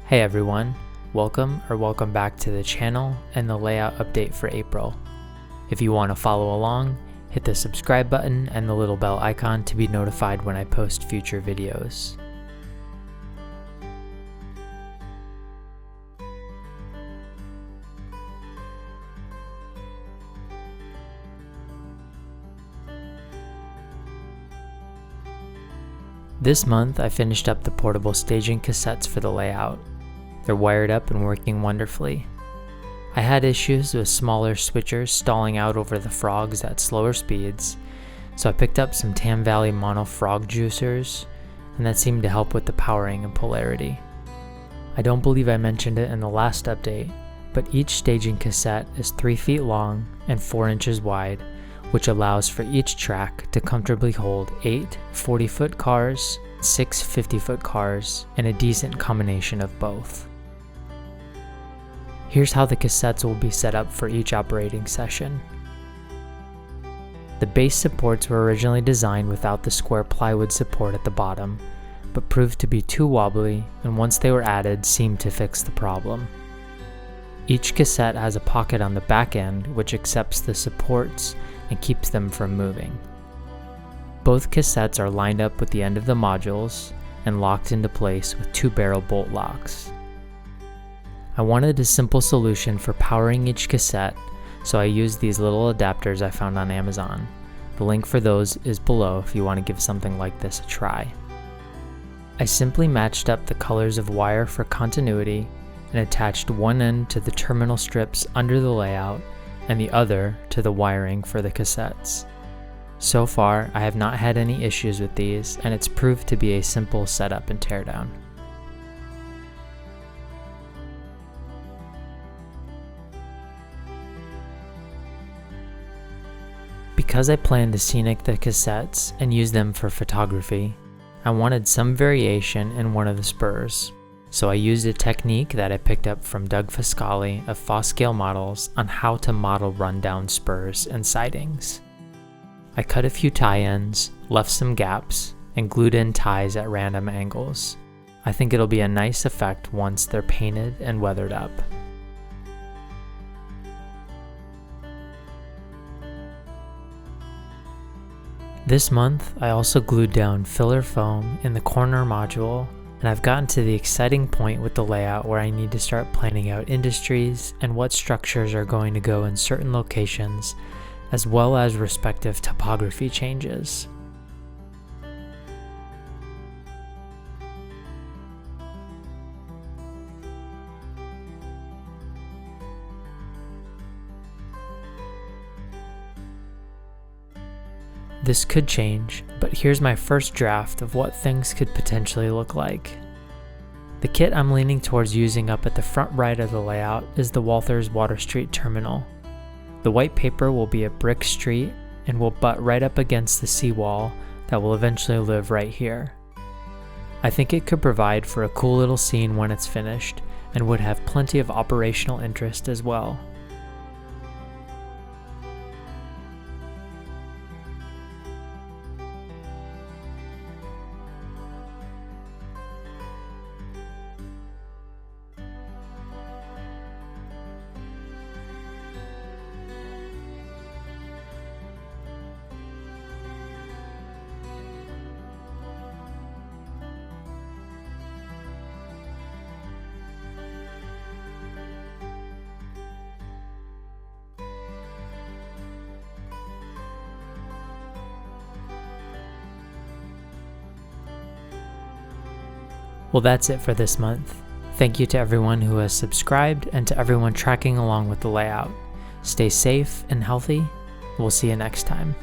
Hey everyone, welcome back to the channel and the layout update for April. If you want to follow along, hit the subscribe button and the little bell icon to be notified when I post future videos. This month I finished up the portable staging cassettes for the layout. They're wired up and working wonderfully. I had issues with smaller switchers stalling out over the frogs at slower speeds, so I picked up some Tam Valley mono frog juicers, and that seemed to help with the powering and polarity. I don't believe I mentioned it in the last update, but each staging cassette is 3 feet long and 4 inches wide, which allows for each track to comfortably hold 8 40-foot cars, 6 50-foot cars, and a decent combination of both. Here's how the cassettes will be set up for each operating session. The base supports were originally designed without the square plywood support at the bottom, but proved to be too wobbly, and once they were added seemed to fix the problem. Each cassette has a pocket on the back end which accepts the supports and keeps them from moving. Both cassettes are lined up with the end of the modules and locked into place with 2 barrel bolt locks. I wanted a simple solution for powering each cassette, so I used these little adapters I found on Amazon. The link for those is below if you want to give something like this a try. I simply matched up the colors of wire for continuity and attached one end to the terminal strips under the layout and the other to the wiring for the cassettes. So far, I have not had any issues with these, and it's proved to be a simple setup and teardown. Because I planned to scenic the cassettes and use them for photography, I wanted some variation in one of the Spurs. So I used a technique that I picked up from Doug Fiscali of Foscale Models on how to model rundown spurs and sidings. I cut a few tie-ins, left some gaps, and glued in ties at random angles. I think it'll be a nice effect once they're painted and weathered up. This month, I also glued down filler foam in the corner module, and I've gotten to the exciting point with the layout where I need to start planning out industries and what structures are going to go in certain locations, as well as respective topography changes. This could change, but here's my first draft of what things could potentially look like. The kit I'm leaning towards using up at the front right of the layout is the Walthers Water Street Terminal. The white paper will be a brick street and will butt right up against the seawall that will eventually live right here. I think it could provide for a cool little scene when it's finished and would have plenty of operational interest as well. Well, that's it for this month. Thank you to everyone who has subscribed and to everyone tracking along with the layout. Stay safe and healthy. We'll see you next time.